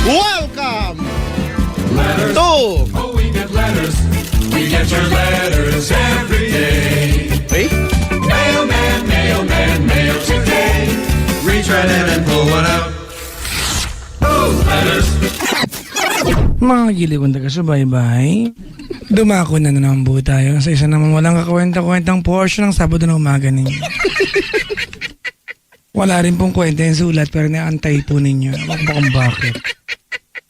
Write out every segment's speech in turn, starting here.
Welcome Letters. to Oh, we get letters. We get your letters every day. Mailman, mailman, mail today. Reach right in and pull one out. Oh, letters. Mga giliwan taga-subaybay, dumako na naman po tayo sa isa naman walang kakwenta-kwentang portion ng Sabado na umaga ninyo. Wala rin pong kwenta yung sulat pero naantay po ninyo. Ewan ko kung bakit.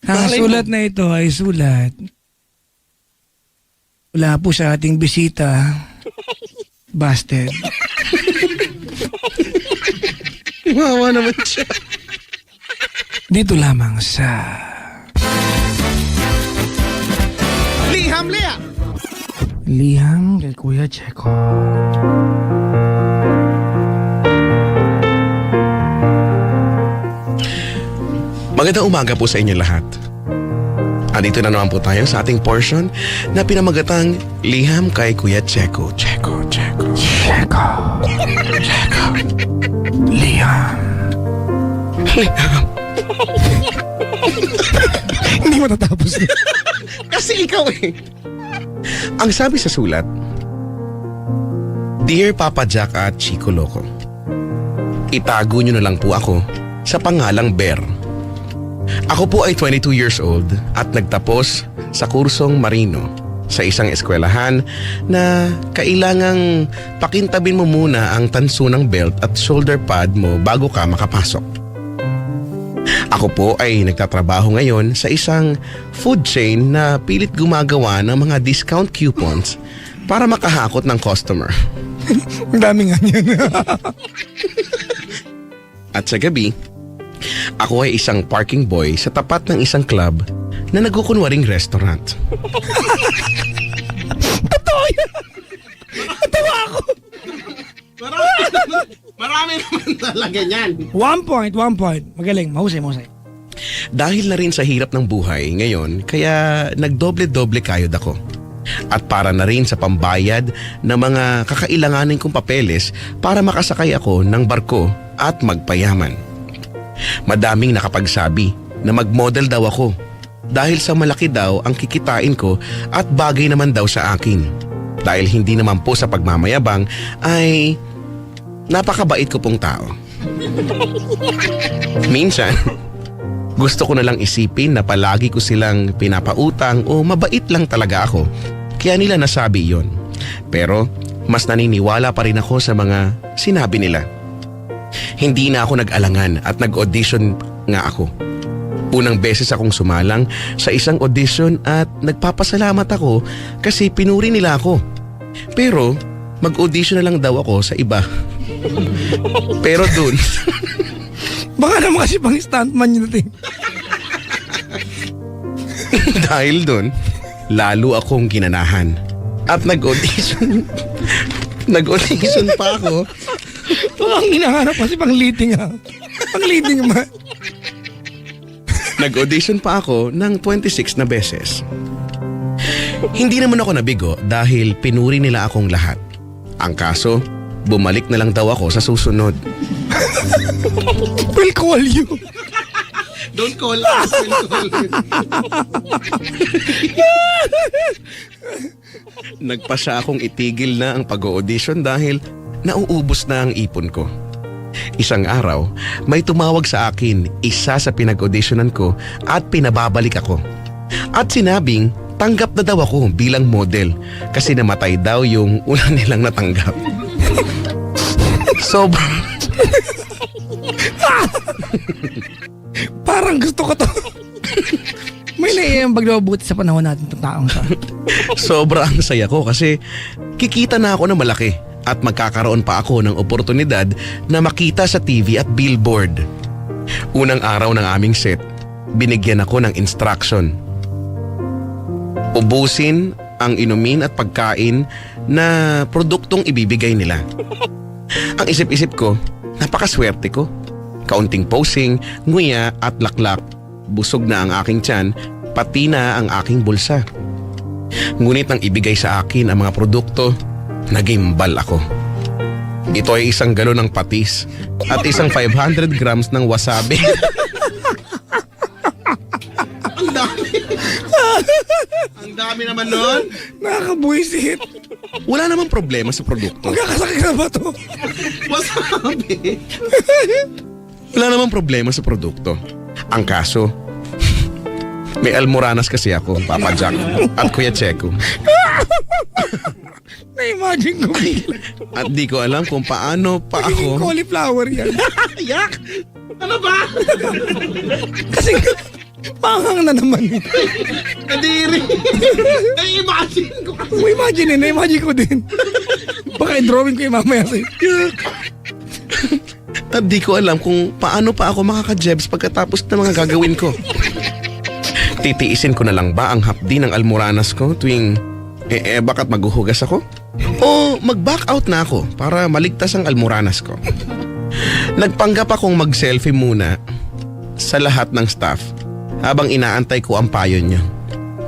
Ang sulat na ito ay sulat wala po sa ating bisita. Busted. Wawa naman siya. Dito lamang sa Liham Lia. Liham kay Kuya Checo. Magandang umaga po sa inyo lahat. Andito na naman po tayo sa ating portion na pinamagatang Liham kay Kuya Checo. Checo. Liham. Hindi matatapos. Kasi ikaw eh. Ang sabi sa sulat, Dear Papa Jack at Chico Loco, itago nyo na lang po ako sa pangalang Bear. Ako po ay 22 years old at nagtapos sa kursong marino sa isang eskwelahan na kailangang pakintabin mo muna ang tanso ng belt at shoulder pad mo bago ka makapasok. Ako po ay nagtatrabaho ngayon sa isang food chain na pilit gumagawa ng mga discount coupons para makahakot ng customer. Ang dami nga niyan. At sa gabi, ako ay isang parking boy sa tapat ng isang club na nagkukunwaring restaurant. Totoo yan! Natawa ako! Marami naman talaga niyan. 1 point. Magaling. Mahusay. Dahil na rin sa hirap ng buhay ngayon, kaya nagdoble-doble kayod ako. At para na rin sa pambayad ng mga kakailanganin kong papeles para makasakay ako ng barko at magpayaman. Madaming nakapagsabi na mag-model daw ako dahil sa malaki daw ang kikitain ko at bagay naman daw sa akin. Dahil hindi naman po sa pagmamayabang ay napakabait ko pong tao. Minsan, gusto ko na lang isipin na palagi ko silang pinapautang o mabait lang talaga ako. Kaya nila nasabi yon. Pero mas naniniwala pa rin ako sa mga sinabi nila. Hindi na ako nag-alangan at nag-audition nga ako. Unang beses akong sumalang sa isang audition at nagpapasalamat ako kasi pinuri nila ako. Pero mag-audition na lang daw ako sa iba. Pero dun... Baka naman kasi pang stuntman yun natin. Dahil dun, lalo akong ginanahan. At nag-audition pa ako. Ang hinahanap kasi pang leading ha. Pang leading ma. Nag-audition pa ako ng 26 na beses. Hindi naman ako nabigo dahil pinuri nila akong lahat. Ang kaso, bumalik na lang daw ako sa susunod. We'll call you. Don't call us, we'll call you. Nagpasya akong itigil na ang pag-audition dahil nauubos na ang ipon ko. Isang araw, may tumawag sa akin, isa sa pinag-auditionan ko at pinababalik ako. At sinabing, tanggap na daw ako bilang model kasi namatay daw yung una nilang natanggap. Parang gusto ko to. May naiiyang pagbabuti sa panahon natin itong taong to. Sobrang saya ko kasi kikita na ako ng malaki at magkakaroon pa ako ng oportunidad na makita sa TV at billboard. Unang araw ng aming set, binigyan ako ng instruction. Ubusin ang inumin at pagkain na produktong ibibigay nila. Ang isip-isip ko, napakaswerte ko. Kaunting posing, nguya at laklak. Busog na ang aking tiyan, pati na ang aking bulsa. Ngunit nang ibigay sa akin ang mga produkto, nagimbal ako. Ito ay isang galon ng patis at isang 500 grams ng wasabi. Ang dami. Ang dami naman nun. Nakakabuisit. Wala namang problema sa produkto. Magkakasakit na ba to? Wasabi. Wala namang problema sa produkto. Ang kaso, may almoranas kasi ako, Papa Jack at Kuya Checo. Na-imagine ko bigla. At di ko alam kung paano pa Pagiging ako. cauliflower yan. Yak! Ano ba? Kasi panghang na naman ito. Kadiri! Na-imagine ko. Na-imagine ko din. Baka i-drawing ko yung mamaya sa'yo. At di ko alam kung paano pa ako makaka-jebs pagkatapos ng mga gagawin ko. Titiisin ko na lang ba ang hapdi ng almoranas ko tuwing bakit maghuhugas ako? O mag-back out na ako para maligtas ang almoranas ko? Nagpanggap akong mag-selfie muna sa lahat ng staff habang inaantay ko ang payo nyo.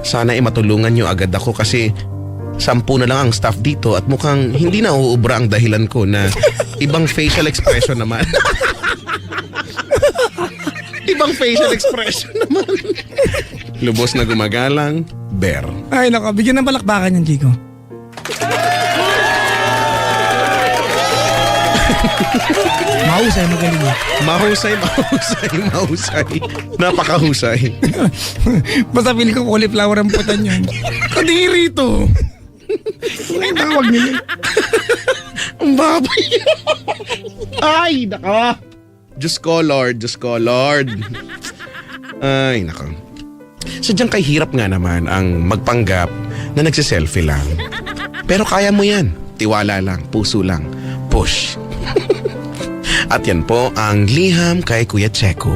Sana ay matulungan nyo agad ako kasi 10 na lang ang staff dito at mukhang hindi na uubra ang dahilan ko na ibang facial expression naman. Ibang facial expression naman. Lubos na gumagalang, Bear. Ay nako, bigyan ng palakpakan yan, Chico. Mahusay, magaling yan. Mahusay. Napakahusay. Basta pili ko cauliflower ang putan yan. Kadiri to. Ay, tawag nila. Ang baboy. Ay, nako. Diyos ko, Lord. Ay, nako. Sadyang kay hirap nga naman ang magpanggap na nagsiselfie lang. Pero kaya mo yan. Tiwala lang, puso lang. Push. At yan po ang liham kay Kuya Checo.